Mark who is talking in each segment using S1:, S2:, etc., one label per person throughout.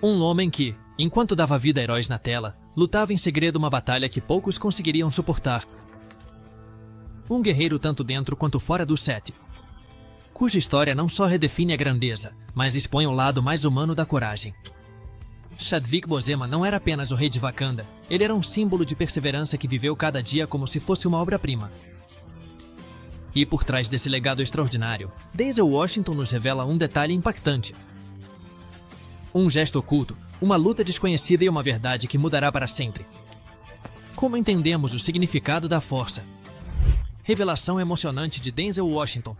S1: Um homem que, enquanto dava vida a heróis na tela, lutava em segredo uma batalha que poucos conseguiriam suportar. Um guerreiro tanto dentro quanto fora do set, cuja história não só redefine a grandeza, mas expõe o lado mais humano da coragem. Chadwick Boseman não era apenas o rei de Wakanda, ele era um símbolo de perseverança que viveu cada dia como se fosse uma obra-prima. E por trás desse legado extraordinário, Denzel Washington nos revela um detalhe impactante. Um gesto oculto, uma luta desconhecida e uma verdade que mudará para sempre. Como entendemos o significado da força? Revelação emocionante de Denzel Washington.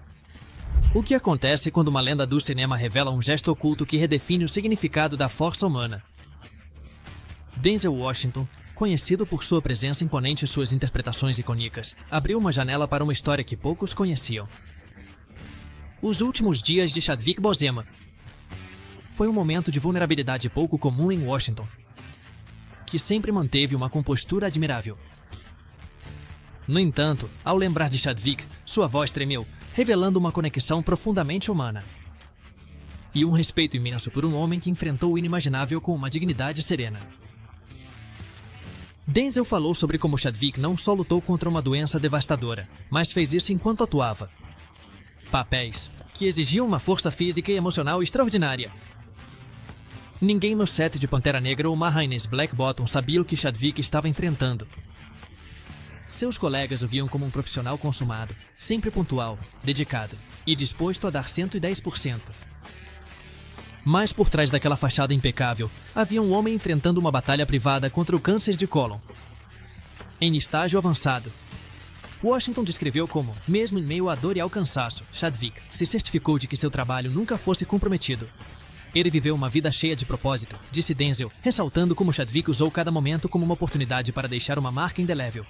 S1: O que acontece quando uma lenda do cinema revela um gesto oculto que redefine o significado da força humana? Denzel Washington, conhecido por sua presença imponente e suas interpretações icônicas, abriu uma janela para uma história que poucos conheciam. Os últimos dias de Chadwick Boseman. Foi um momento de vulnerabilidade pouco comum em Washington, que sempre manteve uma compostura admirável. No entanto, ao lembrar de Chadwick, sua voz tremeu, revelando uma conexão profundamente humana. E um respeito imenso por um homem que enfrentou o inimaginável com uma dignidade serena. Denzel falou sobre como Chadwick não só lutou contra uma doença devastadora, mas fez isso enquanto atuava. Papéis que exigiam uma força física e emocional extraordinária. Ninguém no set de Pantera Negra ou Marines Black Bottom sabia o que Chadwick estava enfrentando. Seus colegas o viam como um profissional consumado, sempre pontual, dedicado e disposto a dar 110%. Mas por trás daquela fachada impecável, havia um homem enfrentando uma batalha privada contra o câncer de cólon. Em estágio avançado. Washington descreveu como, mesmo em meio à dor e ao cansaço, Chadwick se certificou de que seu trabalho nunca fosse comprometido. Ele viveu uma vida cheia de propósito, disse Denzel, ressaltando como Chadwick usou cada momento como uma oportunidade para deixar uma marca indelével.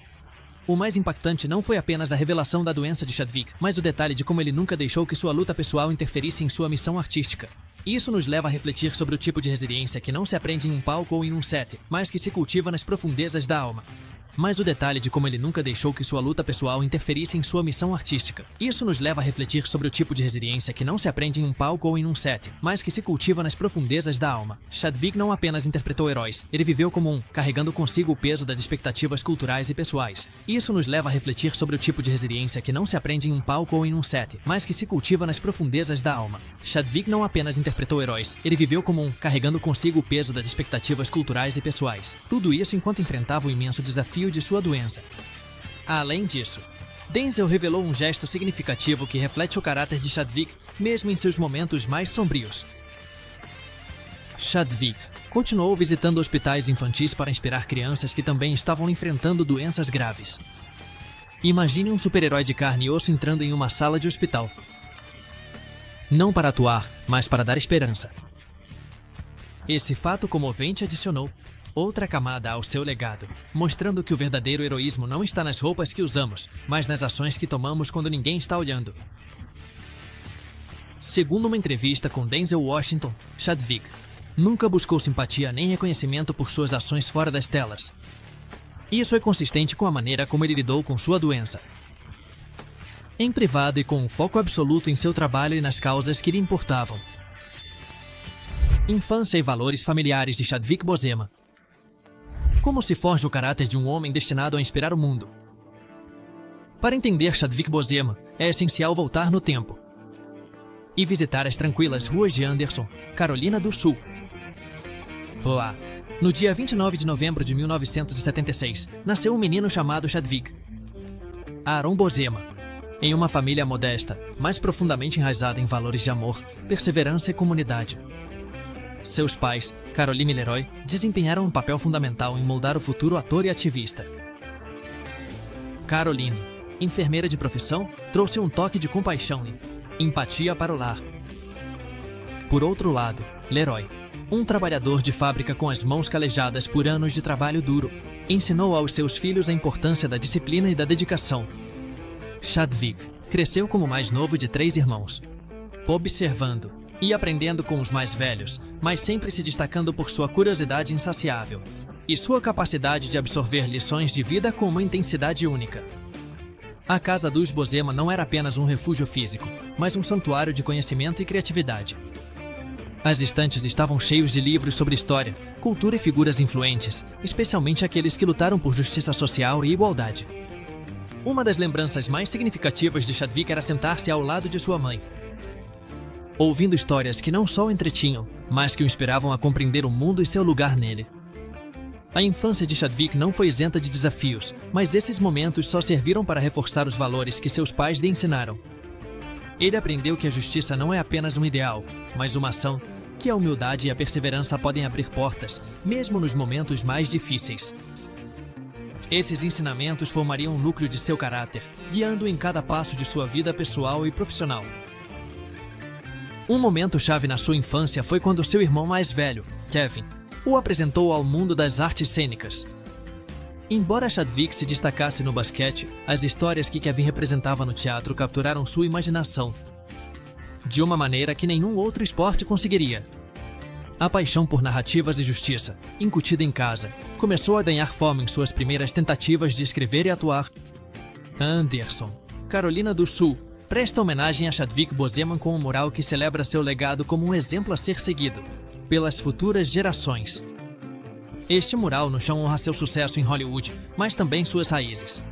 S1: O mais impactante não foi apenas a revelação da doença de Chadwick, mas o detalhe de como ele nunca deixou que sua luta pessoal interferisse em sua missão artística. Isso nos leva a refletir sobre o tipo de resiliência que não se aprende em um palco ou em um set, mas que se cultiva nas profundezas da alma. Mas o detalhe de como ele nunca deixou que sua luta pessoal interferisse em sua missão artística. Isso nos leva a refletir sobre o tipo de resiliência que não se aprende em um palco ou em um set, mas que se cultiva nas profundezas da alma. Chadwick não apenas interpretou heróis, ele viveu como um, carregando consigo o peso das expectativas culturais e pessoais. Isso nos leva a refletir sobre o tipo de resiliência que não se aprende em um palco ou em um set, mas que se cultiva nas profundezas da alma. Chadwick não apenas interpretou heróis, ele viveu como um, carregando consigo o peso das expectativas culturais e pessoais. Tudo isso enquanto enfrentava o imenso desafio de sua doença. Além disso, Denzel revelou um gesto significativo que reflete o caráter de Chadwick, mesmo em seus momentos mais sombrios. Chadwick continuou visitando hospitais infantis para inspirar crianças que também estavam enfrentando doenças graves. Imagine um super-herói de carne e osso entrando em uma sala de hospital. Não para atuar, mas para dar esperança. Esse fato comovente adicionou outra camada ao seu legado, mostrando que o verdadeiro heroísmo não está nas roupas que usamos, mas nas ações que tomamos quando ninguém está olhando. Segundo uma entrevista com Denzel Washington, Chadwick nunca buscou simpatia nem reconhecimento por suas ações fora das telas. Isso é consistente com a maneira como ele lidou com sua doença. Em privado e com um foco absoluto em seu trabalho e nas causas que lhe importavam. Infância e valores familiares de Chadwick Boseman. Como se forja o caráter de um homem destinado a inspirar o mundo? Para entender Chadwick Boseman, é essencial voltar no tempo e visitar as tranquilas ruas de Anderson, Carolina do Sul. Lá, no dia 29 de novembro de 1976, nasceu um menino chamado Chadwick Aaron Boseman, em uma família modesta, mas profundamente enraizada em valores de amor, perseverança e comunidade. Seus pais, Caroline e Leroy, desempenharam um papel fundamental em moldar o futuro ator e ativista. Caroline, enfermeira de profissão, trouxe um toque de compaixão e empatia para o lar. Por outro lado, Leroy, um trabalhador de fábrica com as mãos calejadas por anos de trabalho duro, ensinou aos seus filhos a importância da disciplina e da dedicação. Chadwick cresceu como o mais novo de 3 irmãos, observando e aprendendo com os mais velhos, mas sempre se destacando por sua curiosidade insaciável e sua capacidade de absorver lições de vida com uma intensidade única. A casa dos Boseman não era apenas um refúgio físico, mas um santuário de conhecimento e criatividade. As estantes estavam cheios de livros sobre história, cultura e figuras influentes, especialmente aqueles que lutaram por justiça social e igualdade. Uma das lembranças mais significativas de Chadwick era sentar-se ao lado de sua mãe, ouvindo histórias que não só o entretinham, mas que o inspiravam a compreender o mundo e seu lugar nele. A infância de Chadwick não foi isenta de desafios, mas esses momentos só serviram para reforçar os valores que seus pais lhe ensinaram. Ele aprendeu que a justiça não é apenas um ideal, mas uma ação, que a humildade e a perseverança podem abrir portas, mesmo nos momentos mais difíceis. Esses ensinamentos formariam o núcleo de seu caráter, guiando-o em cada passo de sua vida pessoal e profissional. Um momento-chave na sua infância foi quando seu irmão mais velho, Kevin, o apresentou ao mundo das artes cênicas. Embora Chadwick se destacasse no basquete, as histórias que Kevin representava no teatro capturaram sua imaginação, de uma maneira que nenhum outro esporte conseguiria. A paixão por narrativas e justiça, incutida em casa, começou a ganhar forma em suas primeiras tentativas de escrever e atuar. Anderson, Carolina do Sul, presta homenagem a Chadwick Boseman com um mural que celebra seu legado como um exemplo a ser seguido pelas futuras gerações. Este mural no chão honra seu sucesso em Hollywood, mas também suas raízes.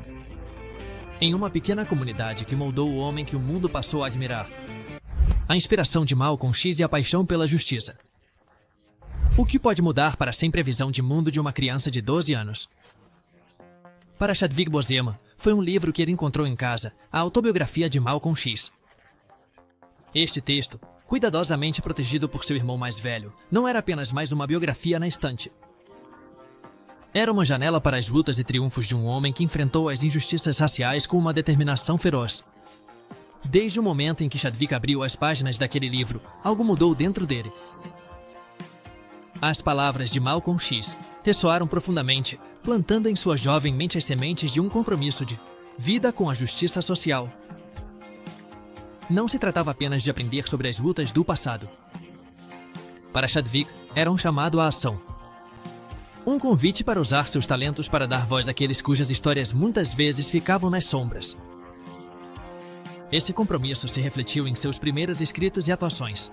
S1: Em uma pequena comunidade que moldou o homem que o mundo passou a admirar. A inspiração de Malcolm X e a paixão pela justiça. O que pode mudar para sempre a visão de mundo de uma criança de 12 anos? Para Chadwick Boseman, foi um livro que ele encontrou em casa, a autobiografia de Malcolm X. Este texto, cuidadosamente protegido por seu irmão mais velho, não era apenas mais uma biografia na estante. Era uma janela para as lutas e triunfos de um homem que enfrentou as injustiças raciais com uma determinação feroz. Desde o momento em que Chadwick abriu as páginas daquele livro, algo mudou dentro dele. As palavras de Malcolm X ressoaram profundamente, plantando em sua jovem mente as sementes de um compromisso de vida com a justiça social. Não se tratava apenas de aprender sobre as lutas do passado. Para Chadwick, era um chamado à ação. Um convite para usar seus talentos para dar voz àqueles cujas histórias muitas vezes ficavam nas sombras. Esse compromisso se refletiu em seus primeiros escritos e atuações.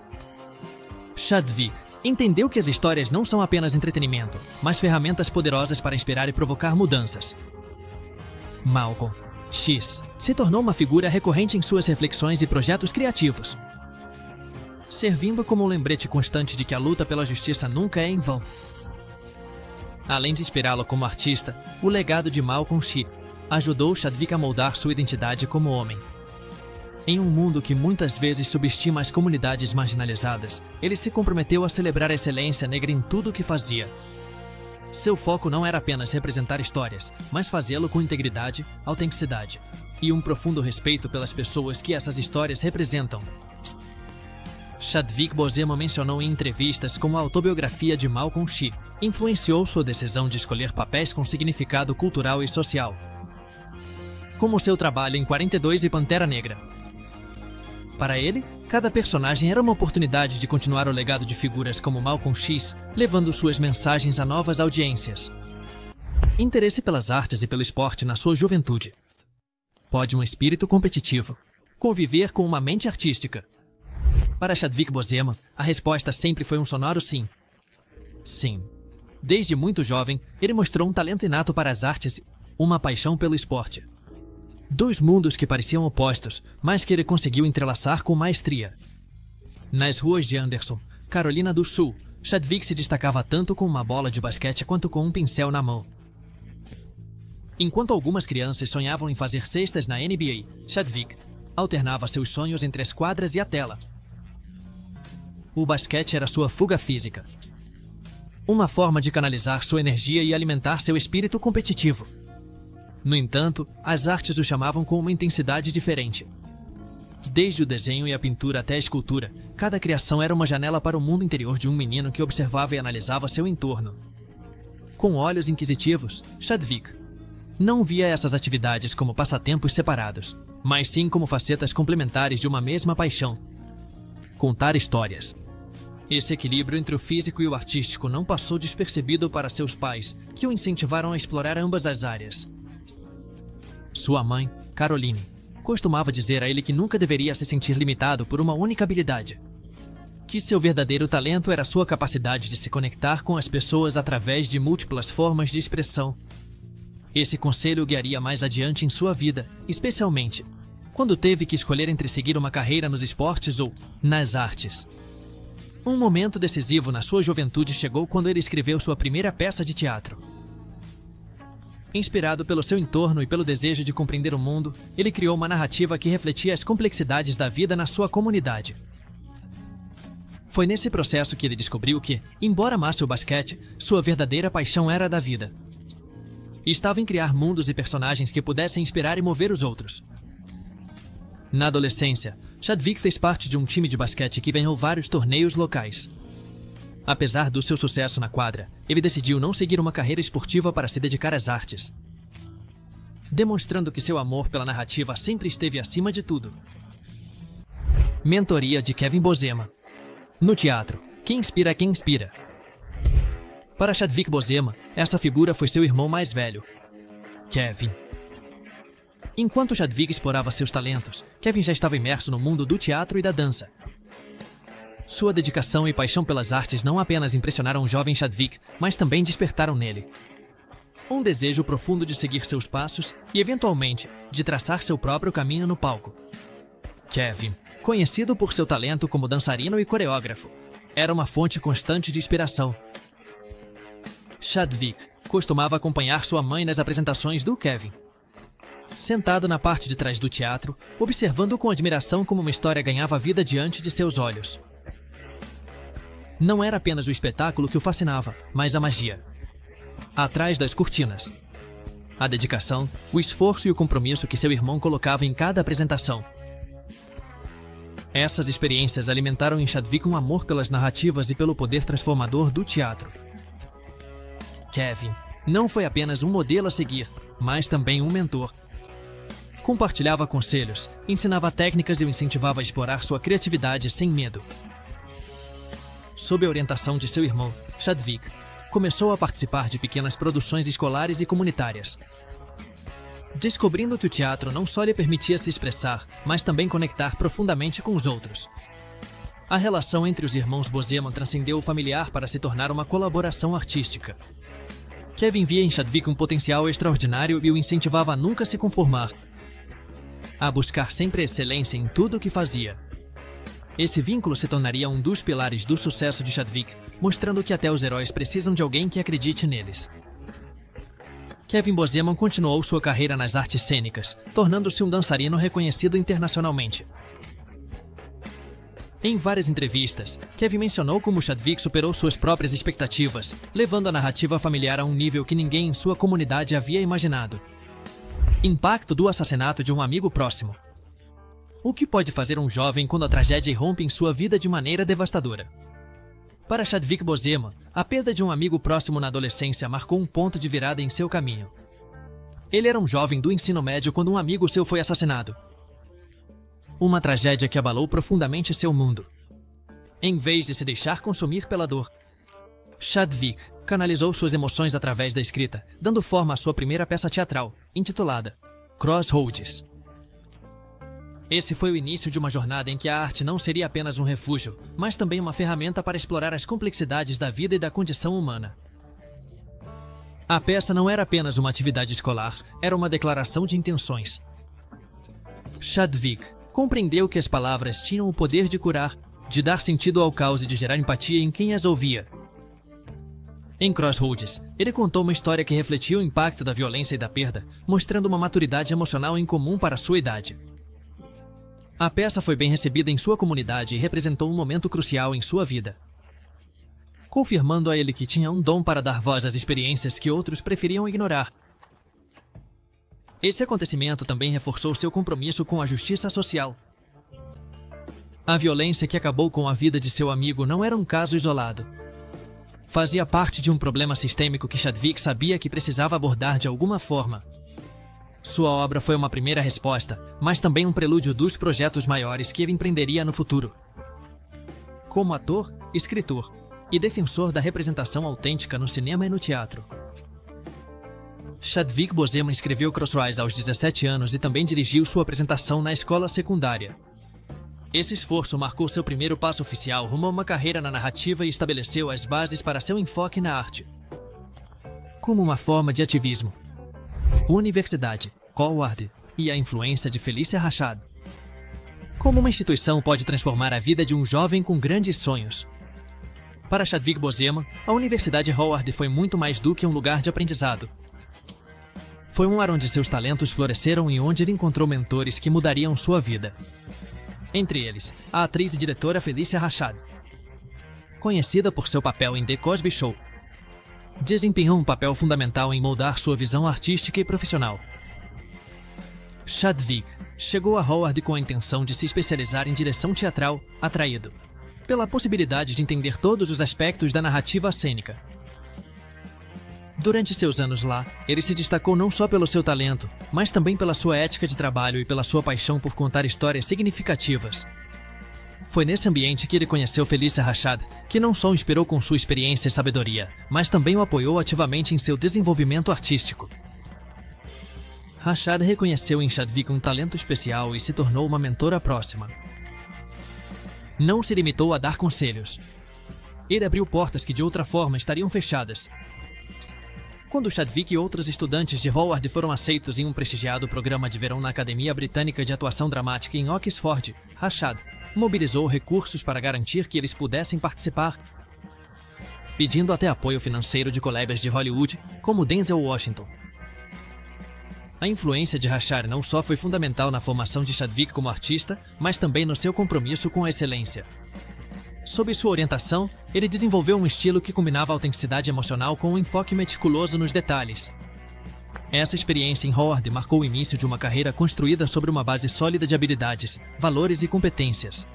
S1: Chadwick entendeu que as histórias não são apenas entretenimento, mas ferramentas poderosas para inspirar e provocar mudanças. Malcolm X se tornou uma figura recorrente em suas reflexões e projetos criativos, servindo como um lembrete constante de que a luta pela justiça nunca é em vão. Além de inspirá-lo como artista, o legado de Malcolm X ajudou Chadwick a moldar sua identidade como homem. Em um mundo que muitas vezes subestima as comunidades marginalizadas, ele se comprometeu a celebrar a excelência negra em tudo o que fazia. Seu foco não era apenas representar histórias, mas fazê-lo com integridade, autenticidade e um profundo respeito pelas pessoas que essas histórias representam. Chadwick Boseman mencionou em entrevistas como a autobiografia de Malcolm X influenciou sua decisão de escolher papéis com significado cultural e social, como seu trabalho em 42 e Pantera Negra. Para ele, cada personagem era uma oportunidade de continuar o legado de figuras como Malcolm X, levando suas mensagens a novas audiências. Interesse pelas artes e pelo esporte na sua juventude. Pode um espírito competitivo conviver com uma mente artística? Para Chadwick Boseman, a resposta sempre foi um sonoro sim. Sim. Desde muito jovem, ele mostrou um talento inato para as artes e uma paixão pelo esporte. Dois mundos que pareciam opostos, mas que ele conseguiu entrelaçar com maestria. Nas ruas de Anderson, Carolina do Sul, Chadwick se destacava tanto com uma bola de basquete quanto com um pincel na mão. Enquanto algumas crianças sonhavam em fazer cestas na NBA, Chadwick alternava seus sonhos entre as quadras e a tela. O basquete era sua fuga física, uma forma de canalizar sua energia e alimentar seu espírito competitivo. No entanto, as artes o chamavam com uma intensidade diferente. Desde o desenho e a pintura até a escultura, cada criação era uma janela para o mundo interior de um menino que observava e analisava seu entorno. Com olhos inquisitivos, Chadwick não via essas atividades como passatempos separados, mas sim como facetas complementares de uma mesma paixão: contar histórias. Esse equilíbrio entre o físico e o artístico não passou despercebido para seus pais, que o incentivaram a explorar ambas as áreas. Sua mãe, Caroline, costumava dizer a ele que nunca deveria se sentir limitado por uma única habilidade. que seu verdadeiro talento era sua capacidade de se conectar com as pessoas através de múltiplas formas de expressão. Esse conselho o guiaria mais adiante em sua vida, especialmente quando teve que escolher entre seguir uma carreira nos esportes ou nas artes. Um momento decisivo na sua juventude chegou quando ele escreveu sua primeira peça de teatro. Inspirado pelo seu entorno e pelo desejo de compreender o mundo, ele criou uma narrativa que refletia as complexidades da vida na sua comunidade. Foi nesse processo que ele descobriu que, embora amasse o basquete, sua verdadeira paixão era a da vida. Estava em criar mundos e personagens que pudessem inspirar e mover os outros. Na adolescência, Chadwick fez parte de um time de basquete que ganhou vários torneios locais. Apesar do seu sucesso na quadra, ele decidiu não seguir uma carreira esportiva para se dedicar às artes, demonstrando que seu amor pela narrativa sempre esteve acima de tudo. Mentoria de Kevin Bozema. No teatro, quem inspira é quem inspira. Para Chadwick Bozema, essa figura foi seu irmão mais velho, Kevin. Enquanto Chadwick explorava seus talentos, Kevin já estava imerso no mundo do teatro e da dança. Sua dedicação e paixão pelas artes não apenas impressionaram o jovem Chadwick, mas também despertaram nele um desejo profundo de seguir seus passos e, eventualmente, de traçar seu próprio caminho no palco. Kevin, conhecido por seu talento como dançarino e coreógrafo, era uma fonte constante de inspiração. Chadwick costumava acompanhar sua mãe nas apresentações do Kevin, sentado na parte de trás do teatro, observando com admiração como uma história ganhava vida diante de seus olhos. Não era apenas o espetáculo que o fascinava, mas a magia atrás das cortinas. A dedicação, o esforço e o compromisso que seu irmão colocava em cada apresentação. Essas experiências alimentaram em Chadwick um amor pelas narrativas e pelo poder transformador do teatro. Kevin não foi apenas um modelo a seguir, mas também um mentor. Compartilhava conselhos, ensinava técnicas e o incentivava a explorar sua criatividade sem medo. Sob a orientação de seu irmão, Chadwick começou a participar de pequenas produções escolares e comunitárias, descobrindo que o teatro não só lhe permitia se expressar, mas também conectar profundamente com os outros. A relação entre os irmãos Bozema transcendeu o familiar para se tornar uma colaboração artística. Kevin via em Chadwick um potencial extraordinário e o incentivava a nunca se conformar, a buscar sempre excelência em tudo o que fazia. Esse vínculo se tornaria um dos pilares do sucesso de Chadwick, mostrando que até os heróis precisam de alguém que acredite neles. Kevin Bozema continuou sua carreira nas artes cênicas, tornando-se um dançarino reconhecido internacionalmente. Em várias entrevistas, Kevin mencionou como Chadwick superou suas próprias expectativas, levando a narrativa familiar a um nível que ninguém em sua comunidade havia imaginado. Impacto do assassinato de um amigo próximo. O que pode fazer um jovem quando a tragédia irrompe em sua vida de maneira devastadora? Para Chadwick Bozema, a perda de um amigo próximo na adolescência marcou um ponto de virada em seu caminho. Ele era um jovem do ensino médio quando um amigo seu foi assassinado. Uma tragédia que abalou profundamente seu mundo. Em vez de se deixar consumir pela dor, Chadwick canalizou suas emoções através da escrita, dando forma à sua primeira peça teatral, intitulada Crossroads. Esse foi o início de uma jornada em que a arte não seria apenas um refúgio, mas também uma ferramenta para explorar as complexidades da vida e da condição humana. A peça não era apenas uma atividade escolar, era uma declaração de intenções. Chadwick compreendeu que as palavras tinham o poder de curar, de dar sentido ao caos e de gerar empatia em quem as ouvia. Em Crossroads, ele contou uma história que refletia o impacto da violência e da perda, mostrando uma maturidade emocional incomum para sua idade. A peça foi bem recebida em sua comunidade e representou um momento crucial em sua vida, confirmando a ele que tinha um dom para dar voz às experiências que outros preferiam ignorar. Esse acontecimento também reforçou seu compromisso com a justiça social. A violência que acabou com a vida de seu amigo não era um caso isolado. Fazia parte de um problema sistêmico que Chadwick sabia que precisava abordar de alguma forma. Sua obra foi uma primeira resposta, mas também um prelúdio dos projetos maiores que ele empreenderia no futuro. Como ator, escritor e defensor da representação autêntica no cinema e no teatro, Chadwick Bozema escreveu Crossroads aos 17 anos e também dirigiu sua apresentação na escola secundária. Esse esforço marcou seu primeiro passo oficial rumo a uma carreira na narrativa e estabeleceu as bases para seu enfoque na arte. Como uma forma de ativismo, Universidade, Howard e a influência de Felicia Rashad. Como uma instituição pode transformar a vida de um jovem com grandes sonhos? Para Chadwick Boseman, a Universidade Howard foi muito mais do que um lugar de aprendizado. Foi um lugar onde seus talentos floresceram e onde ele encontrou mentores que mudariam sua vida. Entre eles, a atriz e diretora Felicia Rashad, conhecida por seu papel em The Cosby Show, desempenhou um papel fundamental em moldar sua visão artística e profissional. Chadwick chegou a Howard com a intenção de se especializar em direção teatral, atraído pela possibilidade de entender todos os aspectos da narrativa cênica. Durante seus anos lá, ele se destacou não só pelo seu talento, mas também pela sua ética de trabalho e pela sua paixão por contar histórias significativas. Foi nesse ambiente que ele conheceu Felicia Rashad, que não só o inspirou com sua experiência e sabedoria, mas também o apoiou ativamente em seu desenvolvimento artístico. Rashad reconheceu em Chadwick um talento especial e se tornou uma mentora próxima. Não se limitou a dar conselhos. Ele abriu portas que de outra forma estariam fechadas. Quando Chadwick e outros estudantes de Howard foram aceitos em um prestigiado programa de verão na Academia Britânica de Atuação Dramática em Oxford, Rashad mobilizou recursos para garantir que eles pudessem participar, pedindo até apoio financeiro de colegas de Hollywood, como Denzel Washington. A influência de Rashad não só foi fundamental na formação de Chadwick como artista, mas também no seu compromisso com a excelência. Sob sua orientação, ele desenvolveu um estilo que combinava a autenticidade emocional com um enfoque meticuloso nos detalhes. Essa experiência em Howard marcou o início de uma carreira construída sobre uma base sólida de habilidades, valores e competências,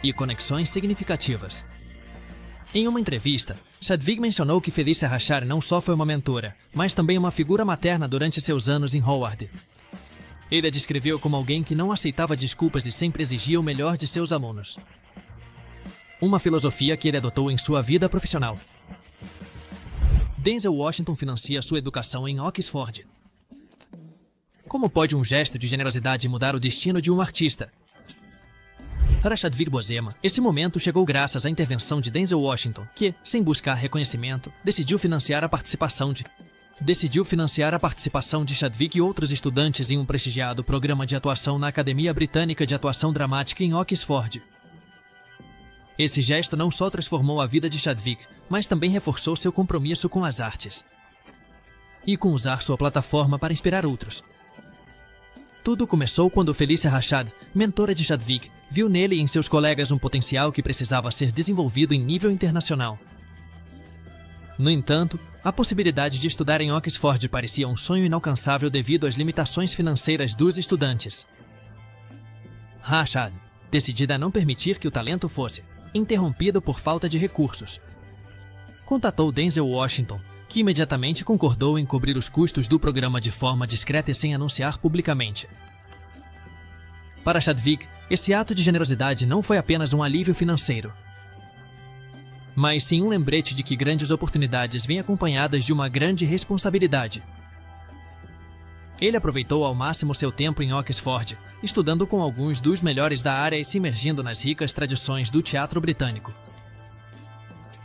S1: e conexões significativas. Em uma entrevista, Chadwick mencionou que Felicia Rashad não só foi uma mentora, mas também uma figura materna durante seus anos em Howard. Ele a descreveu como alguém que não aceitava desculpas e sempre exigia o melhor de seus alunos. Uma filosofia que ele adotou em sua vida profissional. Denzel Washington financia sua educação em Oxford. Como pode um gesto de generosidade mudar o destino de um artista? Para Chadwick Boseman, esse momento chegou graças à intervenção de Denzel Washington, que, sem buscar reconhecimento, decidiu financiar a participação de Chadwick e outros estudantes em um prestigiado programa de atuação na Academia Britânica de Atuação Dramática em Oxford. Esse gesto não só transformou a vida de Chadwick, mas também reforçou seu compromisso com as artes e com usar sua plataforma para inspirar outros. Tudo começou quando Felicia Rashad, mentora de Chadwick, viu nele e em seus colegas um potencial que precisava ser desenvolvido em nível internacional. No entanto, a possibilidade de estudar em Oxford parecia um sonho inalcançável devido às limitações financeiras dos estudantes. Rashad, decidida a não permitir que o talento fosse interrompido por falta de recursos, contatou Denzel Washington, que imediatamente concordou em cobrir os custos do programa de forma discreta e sem anunciar publicamente. Para Chadwick, esse ato de generosidade não foi apenas um alívio financeiro, mas sim um lembrete de que grandes oportunidades vêm acompanhadas de uma grande responsabilidade. Ele aproveitou ao máximo seu tempo em Oxford, estudando com alguns dos melhores da área e se imergindo nas ricas tradições do teatro britânico.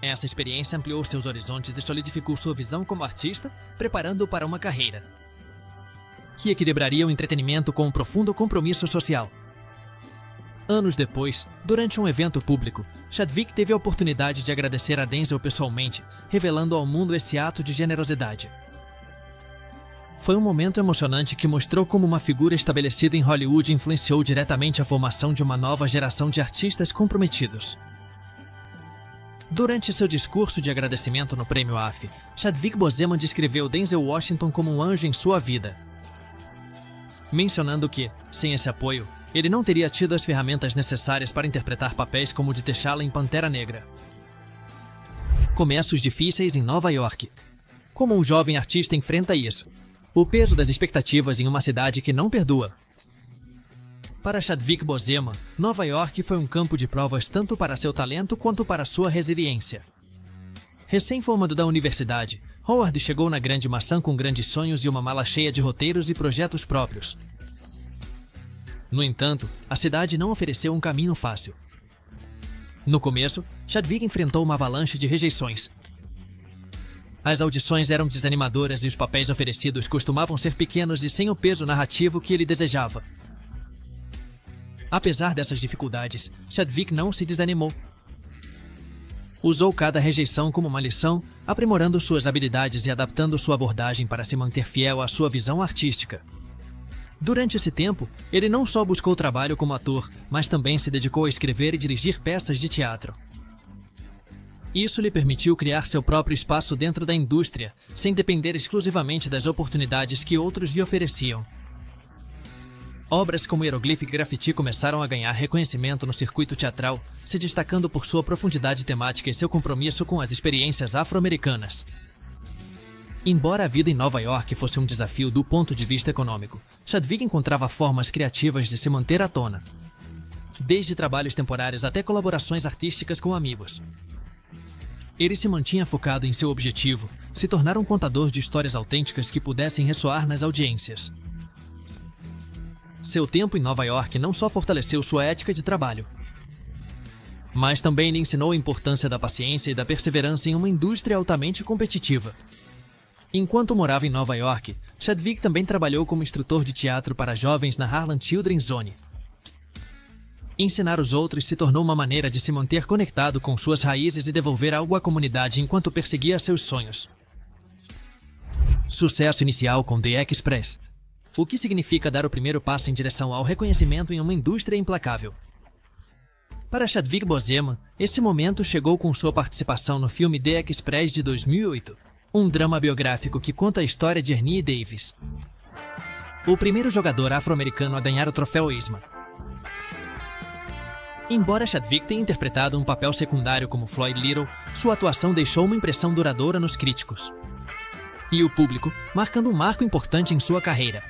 S1: Essa experiência ampliou seus horizontes e solidificou sua visão como artista, preparando-o para uma carreira que equilibraria o entretenimento com um profundo compromisso social. Anos depois, durante um evento público, Chadwick teve a oportunidade de agradecer a Denzel pessoalmente, revelando ao mundo esse ato de generosidade. Foi um momento emocionante que mostrou como uma figura estabelecida em Hollywood influenciou diretamente a formação de uma nova geração de artistas comprometidos. Durante seu discurso de agradecimento no Prêmio AF, Chadwick Boseman descreveu Denzel Washington como um anjo em sua vida, mencionando que, sem esse apoio, ele não teria tido as ferramentas necessárias para interpretar papéis como o de T'Challa em Pantera Negra. Começos difíceis em Nova York. Como um jovem artista enfrenta isso? O peso das expectativas em uma cidade que não perdoa. Para Chadwick Boseman, Nova York foi um campo de provas tanto para seu talento quanto para sua resiliência. Recém-formado da universidade, Howard chegou na Grande Maçã com grandes sonhos e uma mala cheia de roteiros e projetos próprios. No entanto, a cidade não ofereceu um caminho fácil. No começo, Chadwick enfrentou uma avalanche de rejeições. As audições eram desanimadoras e os papéis oferecidos costumavam ser pequenos e sem o peso narrativo que ele desejava. Apesar dessas dificuldades, Chadwick não se desanimou. Usou cada rejeição como uma lição, aprimorando suas habilidades e adaptando sua abordagem para se manter fiel à sua visão artística. Durante esse tempo, ele não só buscou trabalho como ator, mas também se dedicou a escrever e dirigir peças de teatro. Isso lhe permitiu criar seu próprio espaço dentro da indústria, sem depender exclusivamente das oportunidades que outros lhe ofereciam. Obras como Hieroglyphic Graffiti começaram a ganhar reconhecimento no circuito teatral, se destacando por sua profundidade temática e seu compromisso com as experiências afro-americanas. Embora a vida em Nova York fosse um desafio do ponto de vista econômico, Chadwick encontrava formas criativas de se manter à tona, desde trabalhos temporários até colaborações artísticas com amigos. Ele se mantinha focado em seu objetivo, se tornar um contador de histórias autênticas que pudessem ressoar nas audiências. Seu tempo em Nova York não só fortaleceu sua ética de trabalho, mas também lhe ensinou a importância da paciência e da perseverança em uma indústria altamente competitiva. Enquanto morava em Nova York, Chadwick também trabalhou como instrutor de teatro para jovens na Harlem Children's Zone. Ensinar os outros se tornou uma maneira de se manter conectado com suas raízes e devolver algo à comunidade enquanto perseguia seus sonhos. Sucesso inicial com The Express. O que significa dar o primeiro passo em direção ao reconhecimento em uma indústria implacável. Para Chadwick Boseman, esse momento chegou com sua participação no filme The Express de 2008, um drama biográfico que conta a história de Ernie Davis, o primeiro jogador afro-americano a ganhar o troféu Heisman. Embora Chadwick tenha interpretado um papel secundário como Floyd Little, sua atuação deixou uma impressão duradoura nos críticos e o público, marcando um marco importante em sua carreira.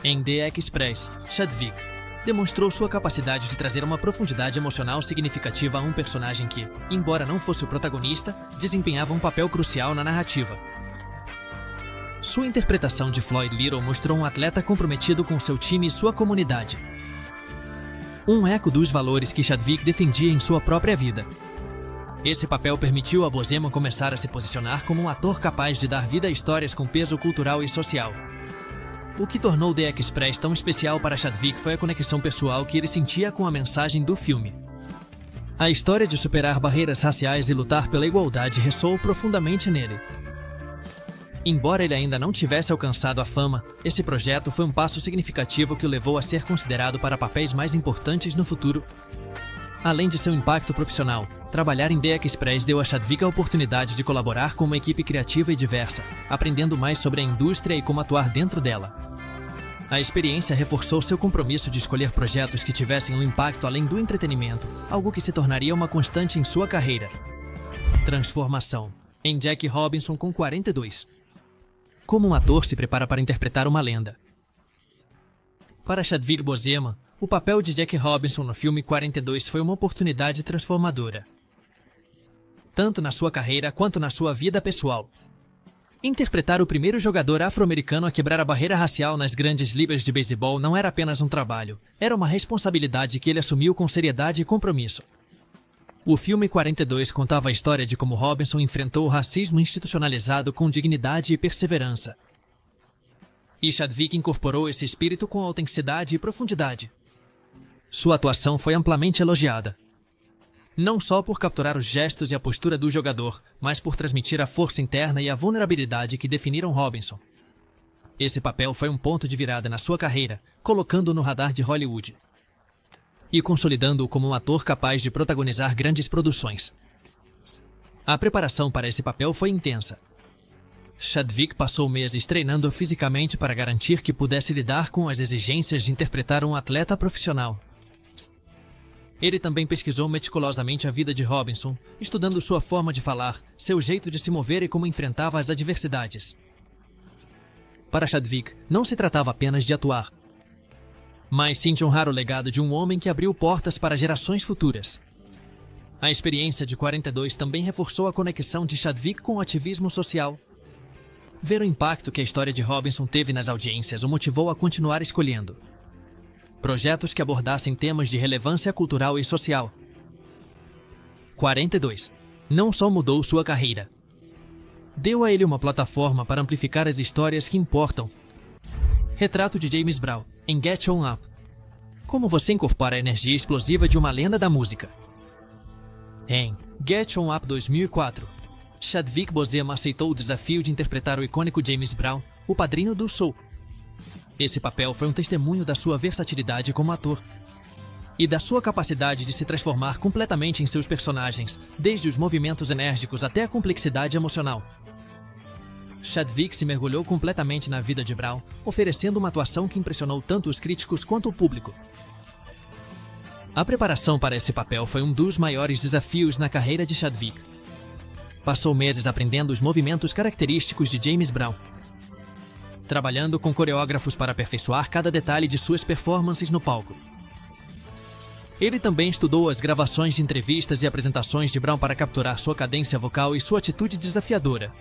S1: Em The Express, Chadwick demonstrou sua capacidade de trazer uma profundidade emocional significativa a um personagem que, embora não fosse o protagonista, desempenhava um papel crucial na narrativa. Sua interpretação de Floyd Little mostrou um atleta comprometido com seu time e sua comunidade. Um eco dos valores que Chadwick defendia em sua própria vida. Esse papel permitiu a Boseman começar a se posicionar como um ator capaz de dar vida a histórias com peso cultural e social. O que tornou The Express tão especial para Chadwick foi a conexão pessoal que ele sentia com a mensagem do filme. A história de superar barreiras raciais e lutar pela igualdade ressoou profundamente nele. Embora ele ainda não tivesse alcançado a fama, esse projeto foi um passo significativo que o levou a ser considerado para papéis mais importantes no futuro. Além de seu impacto profissional, trabalhar em The Express deu a Chadwick a oportunidade de colaborar com uma equipe criativa e diversa, aprendendo mais sobre a indústria e como atuar dentro dela. A experiência reforçou seu compromisso de escolher projetos que tivessem um impacto além do entretenimento, algo que se tornaria uma constante em sua carreira. Transformação. Em Jack Robinson com 42. Como um ator se prepara para interpretar uma lenda. Para Chadwick Boseman, o papel de Jack Robinson no filme 42 foi uma oportunidade transformadora, tanto na sua carreira quanto na sua vida pessoal. Interpretar o primeiro jogador afro-americano a quebrar a barreira racial nas grandes ligas de beisebol não era apenas um trabalho, era uma responsabilidade que ele assumiu com seriedade e compromisso. O filme 42 contava a história de como Robinson enfrentou o racismo institucionalizado com dignidade e perseverança. E Chadwick incorporou esse espírito com autenticidade e profundidade. Sua atuação foi amplamente elogiada, não só por capturar os gestos e a postura do jogador, mas por transmitir a força interna e a vulnerabilidade que definiram Robinson. Esse papel foi um ponto de virada na sua carreira, colocando-o no radar de Hollywood e consolidando-o como um ator capaz de protagonizar grandes produções. A preparação para esse papel foi intensa. Chadwick passou meses treinando fisicamente para garantir que pudesse lidar com as exigências de interpretar um atleta profissional. Ele também pesquisou meticulosamente a vida de Robinson, estudando sua forma de falar, seu jeito de se mover e como enfrentava as adversidades. Para Chadwick, não se tratava apenas de atuar, mas sim de honrar o legado de um homem que abriu portas para gerações futuras. A experiência de 42 também reforçou a conexão de Chadwick com o ativismo social. Ver o impacto que a história de Robinson teve nas audiências o motivou a continuar escolhendo projetos que abordassem temas de relevância cultural e social. 42. Não só mudou sua carreira. Deu a ele uma plataforma para amplificar as histórias que importam. Retrato de James Brown, em Get On Up. Como você incorpora a energia explosiva de uma lenda da música. Em Get On Up 2004, Chadwick Boseman aceitou o desafio de interpretar o icônico James Brown, o padrinho do soul. Esse papel foi um testemunho da sua versatilidade como ator e da sua capacidade de se transformar completamente em seus personagens, desde os movimentos enérgicos até a complexidade emocional. Chadwick se mergulhou completamente na vida de Brown, oferecendo uma atuação que impressionou tanto os críticos quanto o público. A preparação para esse papel foi um dos maiores desafios na carreira de Chadwick. Passou meses aprendendo os movimentos característicos de James Brown, trabalhando com coreógrafos para aperfeiçoar cada detalhe de suas performances no palco. Ele também estudou as gravações de entrevistas e apresentações de Brown para capturar sua cadência vocal e sua atitude desafiadora.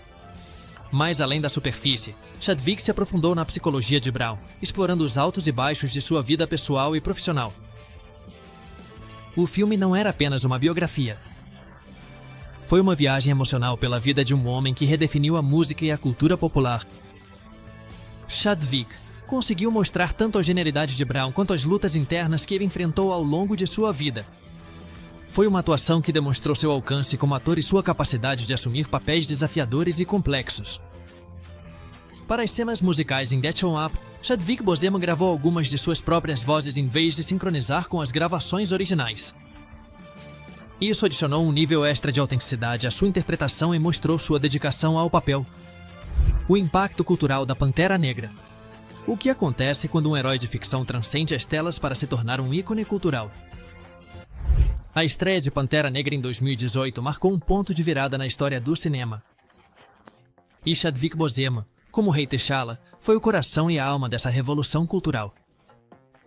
S1: Mais além da superfície, Chadwick se aprofundou na psicologia de Brown, explorando os altos e baixos de sua vida pessoal e profissional. O filme não era apenas uma biografia. Foi uma viagem emocional pela vida de um homem que redefiniu a música e a cultura popular. Chadwick conseguiu mostrar tanto a genialidade de Brown quanto as lutas internas que ele enfrentou ao longo de sua vida. Foi uma atuação que demonstrou seu alcance como ator e sua capacidade de assumir papéis desafiadores e complexos. Para as cenas musicais em Get On Up, Chadwick Boseman gravou algumas de suas próprias vozes em vez de sincronizar com as gravações originais. Isso adicionou um nível extra de autenticidade à sua interpretação e mostrou sua dedicação ao papel. O impacto cultural da Pantera Negra. O que acontece quando um herói de ficção transcende as telas para se tornar um ícone cultural? A estreia de Pantera Negra em 2018 marcou um ponto de virada na história do cinema. E Chadwick Boseman, como Rei T'Challa, foi o coração e a alma dessa revolução cultural.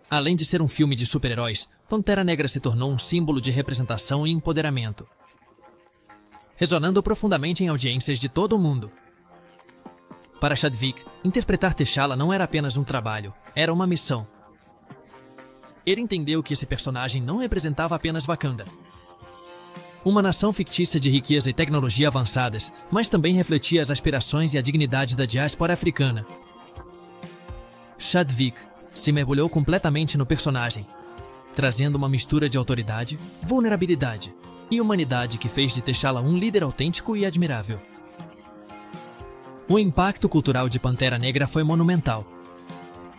S1: Além de ser um filme de super-heróis, Pantera Negra se tornou um símbolo de representação e empoderamento, ressonando profundamente em audiências de todo o mundo. Para Chadwick, interpretar T'Challa não era apenas um trabalho, era uma missão. Ele entendeu que esse personagem não representava apenas Wakanda, uma nação fictícia de riqueza e tecnologia avançadas, mas também refletia as aspirações e a dignidade da diáspora africana. Chadwick se mergulhou completamente no personagem, trazendo uma mistura de autoridade, vulnerabilidade e humanidade que fez de T'Challa um líder autêntico e admirável. O impacto cultural de Pantera Negra foi monumental.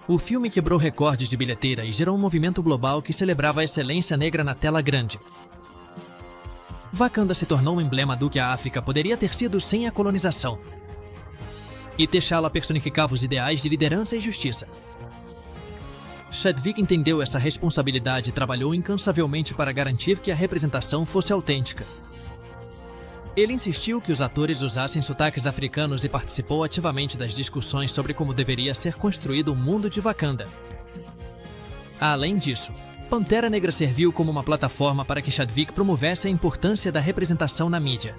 S1: O filme quebrou recordes de bilheteira e gerou um movimento global que celebrava a excelência negra na tela grande. Wakanda se tornou um emblema do que a África poderia ter sido sem a colonização. E T'Challa personificava os ideais de liderança e justiça. Chadwick entendeu essa responsabilidade e trabalhou incansavelmente para garantir que a representação fosse autêntica. Ele insistiu que os atores usassem sotaques africanos e participou ativamente das discussões sobre como deveria ser construído o mundo de Wakanda. Além disso, Pantera Negra serviu como uma plataforma para que Chadwick promovesse a importância da representação na mídia.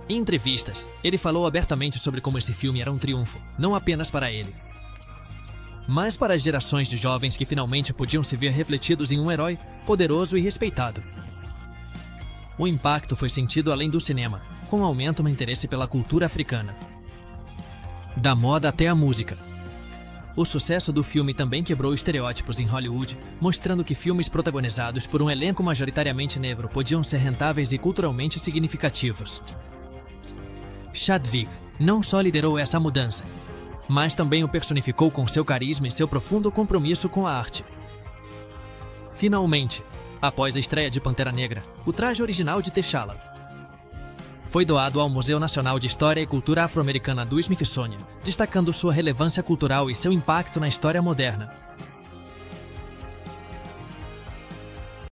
S1: Em entrevistas, ele falou abertamente sobre como esse filme era um triunfo, não apenas para ele, mas para as gerações de jovens que finalmente podiam se ver refletidos em um herói poderoso e respeitado. O impacto foi sentido além do cinema, com um aumento no interesse pela cultura africana, da moda até a música. O sucesso do filme também quebrou estereótipos em Hollywood, mostrando que filmes protagonizados por um elenco majoritariamente negro podiam ser rentáveis e culturalmente significativos. Chadwick não só liderou essa mudança, mas também o personificou com seu carisma e seu profundo compromisso com a arte. Finalmente, após a estreia de Pantera Negra, o traje original de T'Challa foi doado ao Museu Nacional de História e Cultura Afro-Americana do Smithsonian, destacando sua relevância cultural e seu impacto na história moderna.